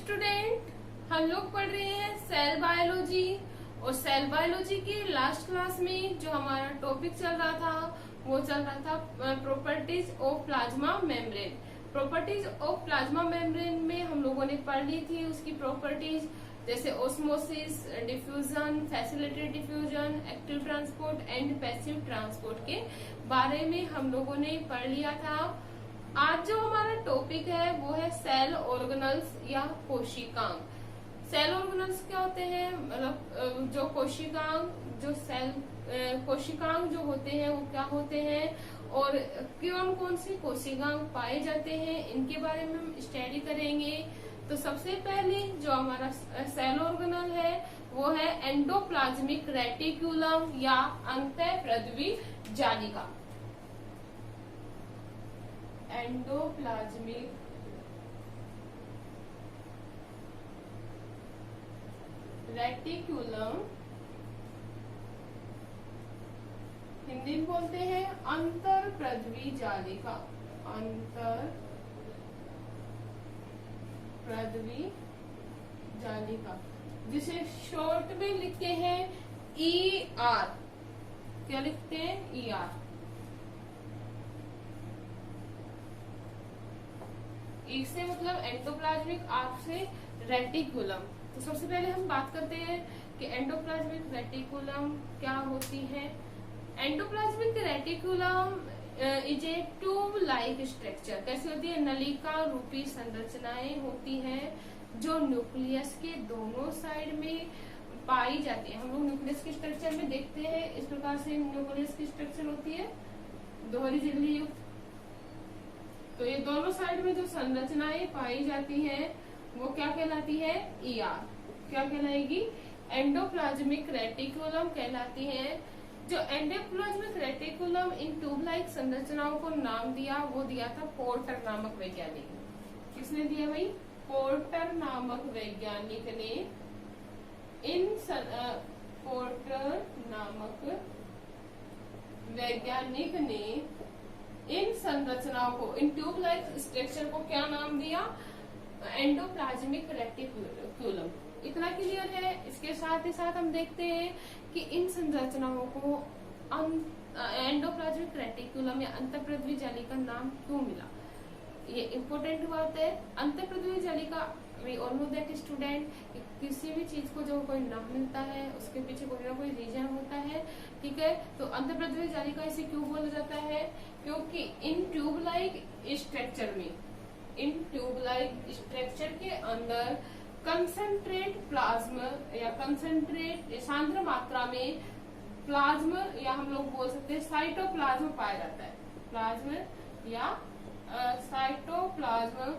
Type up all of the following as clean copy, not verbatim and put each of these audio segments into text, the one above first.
Student, हम लोग पढ़ रहे हैं सेल बायोलॉजी। और सेल बायोलॉजी की लास्ट क्लास में जो हमारा टॉपिक चल रहा था वो चल रहा था properties of plasma membrane. Properties of plasma membrane में हम लोगों ने पढ़ ली थी उसकी प्रॉपर्टीज, जैसे osmosis, diffusion, facilitated diffusion, active transport and passive transport के बारे में हम लोगों ने पढ़ लिया था। आज जो हमारा टॉपिक है वो है सेल ऑर्गेनल्स या कोशिकांग। सेल ऑर्गेनल्स क्या होते हैं, मतलब जो कोशिकांग, जो सेल कोशिकांग जो होते हैं वो क्या होते हैं और कौन कौन सी कोशिकांग पाए जाते हैं, इनके बारे में हम स्टडी करेंगे। तो सबसे पहले जो हमारा सेल ऑर्गेनल है वो है एंडोप्लाज्मिक रेटिकुलम या अंतःप्रद्वी जालिका। एंडोप्लाज्मिक रेटिकुलम, हिंदी में बोलते हैं अंतःप्रद्वी जालिका। अंतःप्रद्वी जालिका, जिसे शॉर्ट में लिखते हैं ER। क्या लिखते हैं? ER। इससे मतलब एंडोप्लाज्मिक, आर से रेटिकुलम। तो सबसे पहले हम बात करते हैं कि एंडोप्लाज्मिक रेटिकुलम क्या होती है। Endoplasmic reticulum is a tube like structure. कैसी होती है? नलिका रूपी संरचनाएं होती हैं जो न्यूक्लियस के दोनों साइड में पाई जाती है। हम लोग न्यूक्लियस के स्ट्रक्चर में देखते हैं इस प्रकार से न्यूक्लियस की स्ट्रक्चर होती है, दोहरी झिल्ली युक्त। तो ये दोनों साइड में जो संरचनाएं पाई जाती हैं वो क्या कहलाती है? ER। क्या कहलाएगी? एंडोप्लाज्मिक रेटिकुलम कहलाती है। जो एंडोप्लाज्मिक रेटिकुलम इन ट्यूब लाइक संरचनाओं को नाम दिया वो दिया था पोर्टर नामक वैज्ञानिक। किसने दिया भाई? पोर्टर नामक वैज्ञानिक ने पोर्टर नामक वैज्ञानिक ने इन संरचनाओं को, इन ट्यूब लाइक स्ट्रक्चर को क्या नाम दिया? Endoplasmic reticulum. इतना क्लियर है। इसके साथ ही साथ हम देखते हैं कि इन संरचनाओं को एंडोप्लाज्मिक रेटिकुलम या अंतःप्रद्वी जालिका नाम क्यों मिला। ये इम्पोर्टेंट बात है। अंतःप्रद्वी जालिका, we all know that student, किसी भी चीज को जो कोई नाम मिलता है उसके पीछे कोई ना कोई रीजन होता है, ठीक है। तो अंतःप्रद्वी जालिका इसे क्यों बोला जाता है? क्योंकि इन ट्यूब लाइक स्ट्रक्चर में, इन ट्यूब लाइक स्ट्रक्चर के अंदर कंसंट्रेट प्लाज्मा या कंसंट्रेट सांद्र मात्रा में प्लाज्मा या हम लोग बोल सकते हैं साइटोप्लाज्म पाया जाता है। प्लाज्मा या साइटोप्लाज्म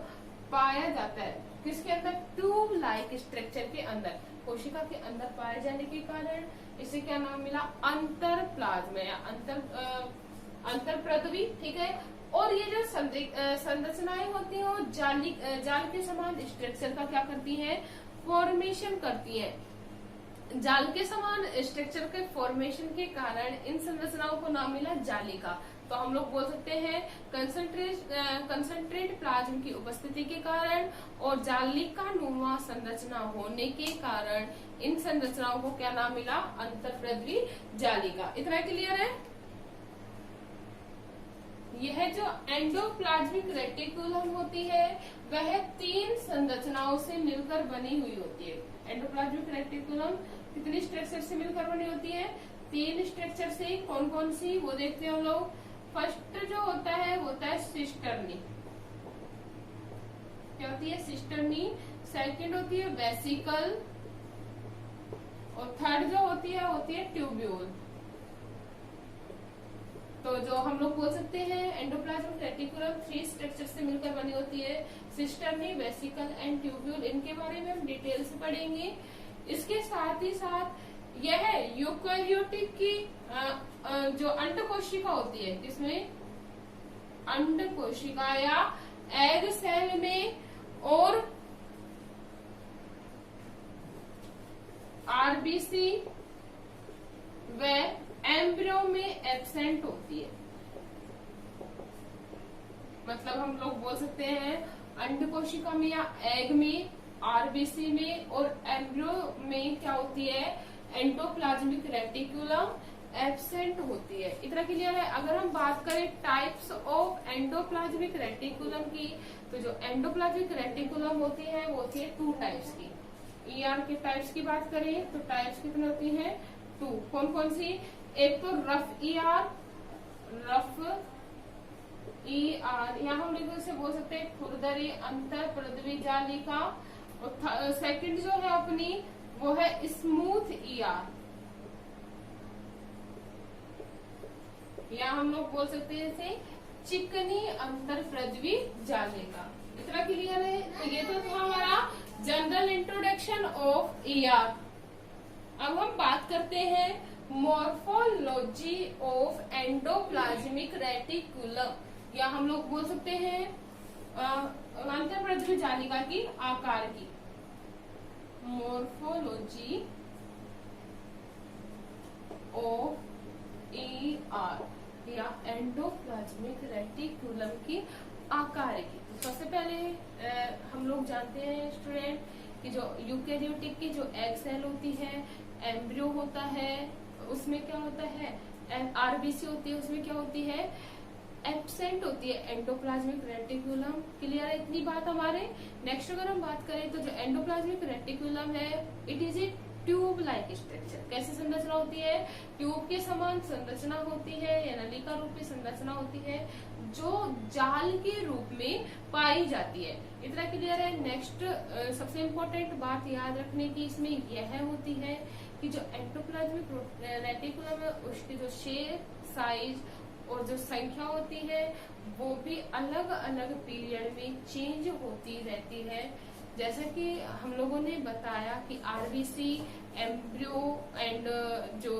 पाया जाता है किसके अंदर? ट्यूब लाइक स्ट्रक्चर के अंदर, कोशिका के अंदर पाए जाने के कारण इसे क्या नाम मिला? अंतरप्लाज्म या अंतःप्रद्वी, ठीक है। और ये जो संरचनाएं होती हैं वो जाल के समान स्ट्रक्चर का क्या करती हैं? फॉर्मेशन करती हैं। जाल के समान स्ट्रक्चर के फॉर्मेशन के कारण इन संरचनाओं को नाम मिला जालिका। तो हम लोग बोल सकते हैं कंसंट्रेट प्लाज्म की उपस्थिति के कारण और जालिका नुमा संरचना होने के कारण इन संरचनाओं को क्या नाम मिला? अंतःप्रद्वी जालिका। इतना क्लियर है। यह जो एंडोप्लाज्मिक रेटिकुलम होती है वह 3 संरचनाओं से मिलकर बनी हुई होती है। एंडोप्लाज्मिक रेटिकुलम कितनी स्ट्रक्चर से मिलकर बनी होती है? 3 स्ट्रक्चर से। कौन कौन सी वो देखते हैं हम लोग। फर्स्ट जो होता है वो होता है सिस्टर्नी। क्या होती है? सिस्टर्नी। सेकंड होती है वेसिकल और थर्ड जो होती है ट्यूब्यूल। तो जो हम लोग बोल सकते हैं एंडोप्लाज्मिक रेटिकुलम 3 स्ट्रक्चर से मिलकर बनी होती है, सिस्टर्नी, वेसिकल एंड ट्यूब्यूल। इनके बारे में हम डिटेल से पढ़ेंगे। इसके साथ ही साथ यह यूकेरियोटिक की जो अंड कोशिका होती है, किसमें? अंड कोशिका या एग सेल में और RBC व एम्ब्रियो में एब्सेंट होती है। मतलब हम लोग बोल सकते हैं अंड कोशिका में या एग में आरबीसी में और एम्ब्रियो में क्या होती है, एंडोप्लाज्मिक रेटिकुलम एब्सेंट होती है। इतना क्लियर है। अगर हम बात करें टाइप्स ऑफ एंडोप्लाज्मिक रेटिकुलम की, तो जो एंडोप्लाज्मिक रेटिकुलम होती है वो होती है 2 टाइप्स की। ईआर के टाइप्स की बात करें तो टाइप्स कितनी होती है, 2। कौन कौन सी, एक तो रफ ईआर, रफ ईआर, यहाँ हम लोग इसे बोल सकते हैं खुरदरी अंतर पृथ्वी जालिका, और सेकंड जो है अपनी वो है स्मूथ ईआर, या हम लोग बोल सकते हैं इसे चिकनी अंतर पृथ्वी जालिका। इतना क्लियर है। तो ये तो था हमारा जनरल इंट्रोडक्शन ऑफ ईआर। अब हम बात करते हैं मॉर्फोलॉजी ऑफ एंडोप्लाज्मिक रेटिकुलम, या हम लोग बोल सकते हैं अंतर पृथ्वी जालिका की आकार की। मॉर्फोलॉजी ऑफ ईआर या एंडोप्लाज्मिक रेटिकुलम की आकार की। तो सबसे पहले हम लोग जानते हैं स्टूडेंट कि जो यूकेरियोटिक की जो एग सेल होती है, एम्ब्रियो होता है, उसमें क्या होता है, आरबीसी होती है, उसमें क्या होती है, एब्सेंट होती है एंडोप्लाज्मिक रेटिकुलम। क्लियर है इतनी बात हमारे। नेक्स्ट अगर हम बात करें तो जो एंडोप्लाज्मिक रेटिकुलम है, it is a tube like structure. कैसी संरचना होती है, ट्यूब के समान संरचना होती है या नलिका रूपी संरचना होती है जो जाल के रूप में पाई जाती है। इतना क्लियर है। नेक्स्ट सबसे इम्पोर्टेंट बात याद रखने की इसमें यह होती है कि जो एंडोप्लाज्मिक रेटिकुलम है उसकी जो शेप, साइज और जो संख्या होती है वो भी अलग अलग पीरियड में चेंज होती रहती है। जैसा कि हम लोगों ने बताया कि आरबीसी, एम्ब्रियो एंड जो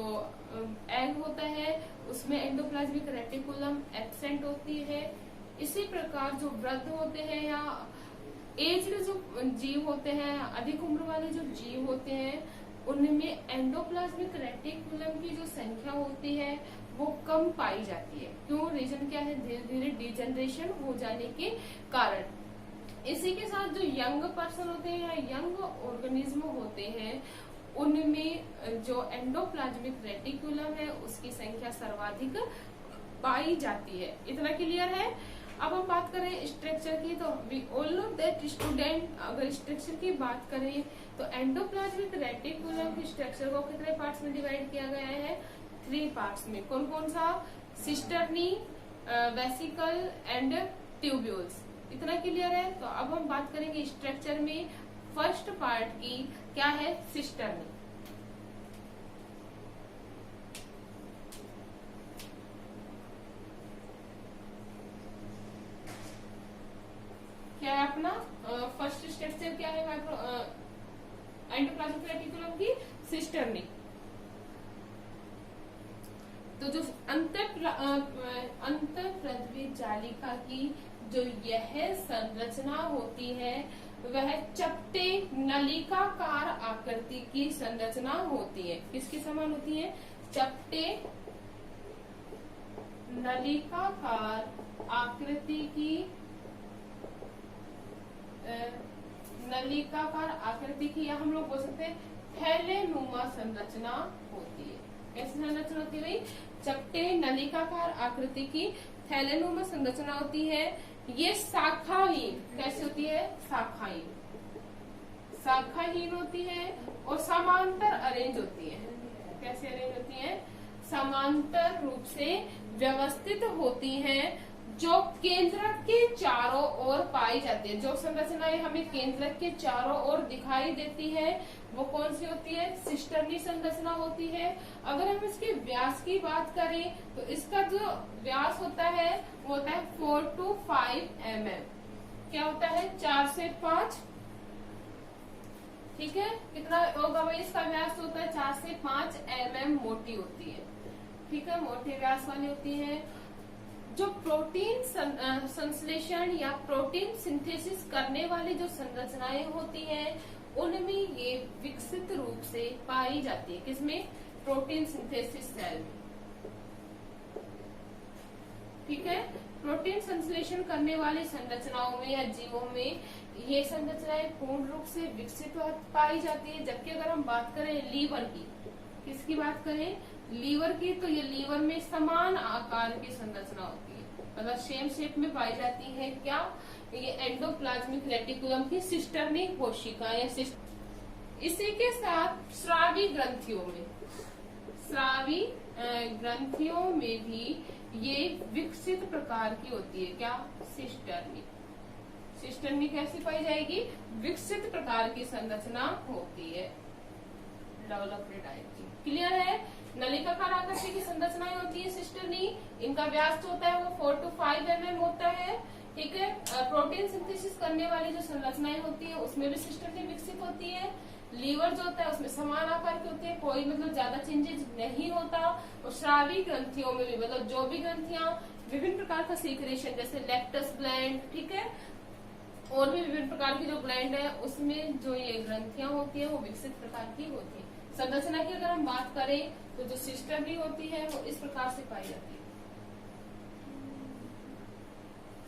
एग होता है उसमें एंडोप्लाज्मिक रेटिकुलम एब्सेंट होती है। इसी प्रकार जो वृद्ध होते हैं या एज्ड जो जीव होते हैं, अधिक उम्र वाले जो जीव होते हैं, उनमें एंडोप्लाज्मिक रेटिकुलम की जो संख्या होती है वो कम पाई जाती है। क्यों, रीजन क्या है, धीरे धीरे डिजेनरेशन हो जाने के कारण। इसी के साथ जो यंग पर्सन होते हैं या यंग ऑर्गेनिज्म होते हैं उनमें जो एंडोप्लाज्मिक रेटिकुलम है उसकी संख्या सर्वाधिक पाई जाती है। इतना क्लियर है। अब हम बात करें स्ट्रक्चर की, तो we all know that student, अगर स्ट्रक्चर की बात करें तो एंडोप्लाज्मिक रेटिकुलम के स्ट्रक्चर को कितने पार्ट्स में डिवाइड किया गया है, 3 पार्ट्स में। कौन कौन सा, सिस्टर्नी, वेसिकल एंड ट्यूब्यूल्स। इतना क्लियर है। तो अब हम बात करेंगे स्ट्रक्चर में फर्स्ट पार्ट की, क्या है, सिस्टर्नी। क्या है अपना फर्स्ट स्ट्रक्चर, क्या है एंडोप्लाज्मिक रेटिकुलम की, सिस्टर्नी। तो जो अंतर पृथ्वी जालिका की जो यह संरचना होती है वह चपटे नलिकाकार आकृति की संरचना होती है। किसके समान होती है, चपटे नलिकाकार आकृति की, नलिकाकार आकृति की, या हम लोग बोल सकते हैं थैलेनुमा संरचना होती है। कैसी संरचना होती है भाई, चपटे नलिकाकार आकृति की थैलेनुमा संरचना होती है। ये शाखाहीन, कैसी होती है, शाखाहीन, शाखाहीन होती है और समांतर अरेंज होती है। कैसे अरेंज होती है, समांतर रूप से व्यवस्थित होती हैं, जो केंद्रक के चारों ओर पाई जाती है। जो संरचनाएं हमें केंद्रक के चारों ओर दिखाई देती है वो कौन सी होती है, सिस्टर्नी संरचना होती है। अगर हम इसके व्यास की बात करें तो इसका जो व्यास होता है वो होता है 4 to 5 mm। क्या होता है, 4 से 5, ठीक है। कितना होगा भाई, इसका व्यास होता है 4 से 5 mm मोटी होती है, ठीक है, मोटे व्यास वाली होती है। जो प्रोटीन संश्लेषण या प्रोटीन सिंथेसिस करने वाली जो संरचनाएं होती हैं उनमें ये विकसित रूप से पाई जाती है। किसमें, प्रोटीन सिंथेसिस सेल में, ठीक है। प्रोटीन संश्लेषण करने वाली संरचनाओं में या जीवों में ये संरचनाएं पूर्ण रूप से विकसित पाई जाती है। जबकि अगर हम बात करें लीवर की, किसकी बात करें, लीवर की, तो ये लीवर में समान आकार की संरचना होती है, मतलब सेम शेप में पाई जाती है। क्या, ये एंडोप्लाज्मिक रेटिकुलम की सिस्टर्नी कोशिकाएं। इसी के साथ स्रावी ग्रंथियों में, स्रावी ग्रंथियों में भी ये विकसित प्रकार की होती है। क्या, सिस्टर्नी। सिस्टर्नी कैसी पाई जाएगी, विकसित प्रकार की संरचना होती है, डेवलप्ड टाइप की। क्लियर है। नलिकाकार आकृति की संरचनाएं होती है सिस्टर्नी। इनका व्यास जो होता है वो 4 to 5 mm होता है। ठीक है। प्रोटीन सिंथेसिस करने वाली जो संरचनाएं होती है उसमें भी सिस्टर्नी विकसित होती है। लीवर जो होता है उसमें समान आकार की होती है, कोई मतलब ज्यादा चेंजेस नहीं होता। और स्रावी ग्रंथियों में भी, मतलब जो भी ग्रंथियां विभिन्न प्रकार का सीक्रेशन, जैसे लैक्टस ग्लैंड, ठीक है, और भी विभिन्न प्रकार की जो ग्लैंड है उसमें जो ये ग्रंथियां होती है वो विकसित प्रकार की होती है। संरचना की अगर हम बात करें तो जो सिस्टर्नी होती है वो इस प्रकार से पाई जाती है,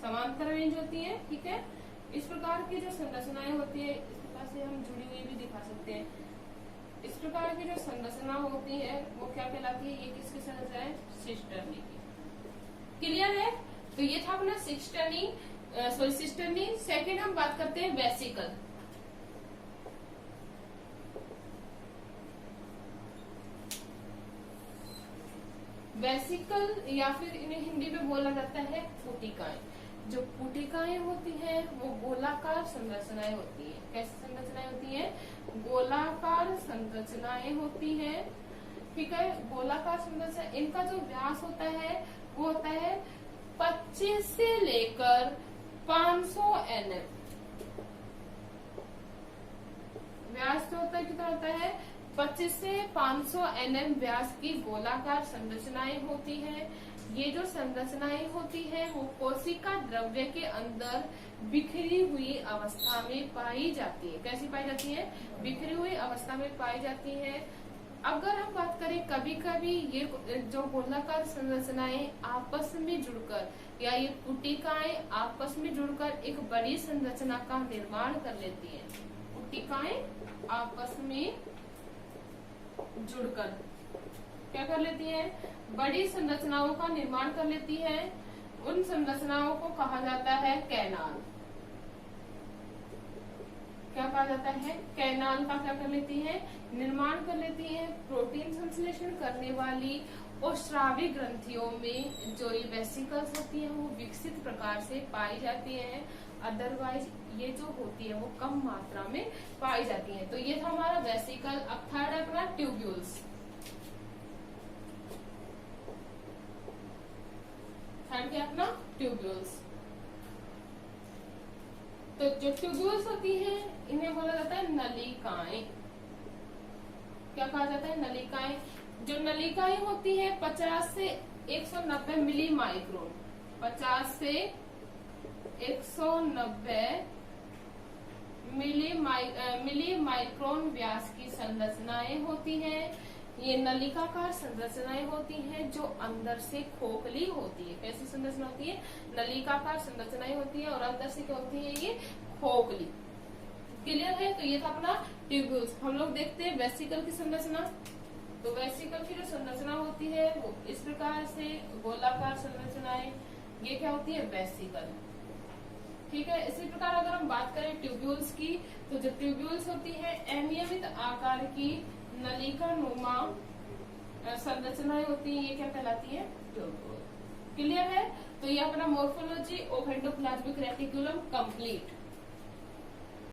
समांतर रेंज होती है। ठीक है। इस प्रकार की जो संरचनाएं होती है, इस प्रकार से हम जुड़ी हुई भी दिखा सकते हैं। इस प्रकार की जो संरचना होती है वो क्या कहलाती है, ये किसकी संरचना है, सिस्टर्नी की। क्लियर है। तो ये था अपना सिस्टर्नी। सेकेंड हम बात करते हैं वेसिकल। वेसिकल या फिर इन्हें हिंदी में बोला जाता है पुटिकाएं। जो पुटिकाएं होती हैं वो गोलाकार संरचनाएं होती हैं। कैसी संरचनाएं होती हैं, गोलाकार संरचनाएं होती हैं। ठीक है। गोलाकार संरचना, इनका जो व्यास होता है वो होता है 25 से लेकर 500 nm। व्यास जो होता है कितना होता है, 25 से 500 nm व्यास की गोलाकार संरचनाएं होती हैं। ये जो संरचनाएं होती है वो कोशिका द्रव्य के अंदर बिखरी हुई अवस्था में पाई जाती है। कैसी पाई जाती है, बिखरी हुई अवस्था में पाई जाती है। अगर हम बात करें, कभी कभी ये जो गोलाकार संरचनाएं आपस में जुड़कर, या ये पुटिकाएं आपस में जुड़कर एक बड़ी संरचना का निर्माण कर लेती हैं। पुटिकाएं आपस में जुड़कर क्या कर लेती हैं, बड़ी संरचनाओं का निर्माण कर लेती हैं। उन संरचनाओं को कहा जाता है कैनाल। क्या कहा जाता है, कैनाल का क्या कर लेती है, निर्माण कर लेती है। प्रोटीन संश्लेषण करने वाली और स्रावी ग्रंथियों में जो ये वेसिकल्स होती है वो विकसित प्रकार से पाई जाती है। अदरवाइज ये जो होती है वो कम मात्रा में पाई जाती है। तो ये था हमारा वेसिकल। अब थर्ड है अपना ट्यूब्यूल्स। थर्ड क्या अपना, ट्यूब्यूल्स। तो जो ट्यूब्यूल्स होती हैं इन्हें बोला जाता है नलिकाएं। क्या कहा जाता है, नलिकाएं। जो नलिकाएं होती है 50 से 190 मिली माइक्रोन, 50 से 190 मिली माइक्रोन व्यास की संरचनाएं होती हैं। ये नलिकाकार संरचनाएं होती हैं जो अंदर से खोखली होती है। कैसी संरचना होती है, नलिकाकार संरचनाएं होती है और अंदर से क्या होती है, ये खोखली। क्लियर है। तो ये था अपना ट्यूब्यूल्स। हम लोग देखते हैं वेसिकल की संरचना। तो वेसिकल की जो संरचना होती है वो इस प्रकार से, गोलाकार संरचनाएं, ये क्या होती है, वेसिकल। ठीक है। इसी प्रकार अगर हम बात करें ट्यूब्यूल्स की, तो जो ट्यूब्यूल्स होती है अनियमित आकार की नलिका नुमा संरचनाएं होती है, ये क्या कहलाती है, ट्यूब्यूल। क्लियर है। तो ये अपना morphology of endoplasmic reticulum complete.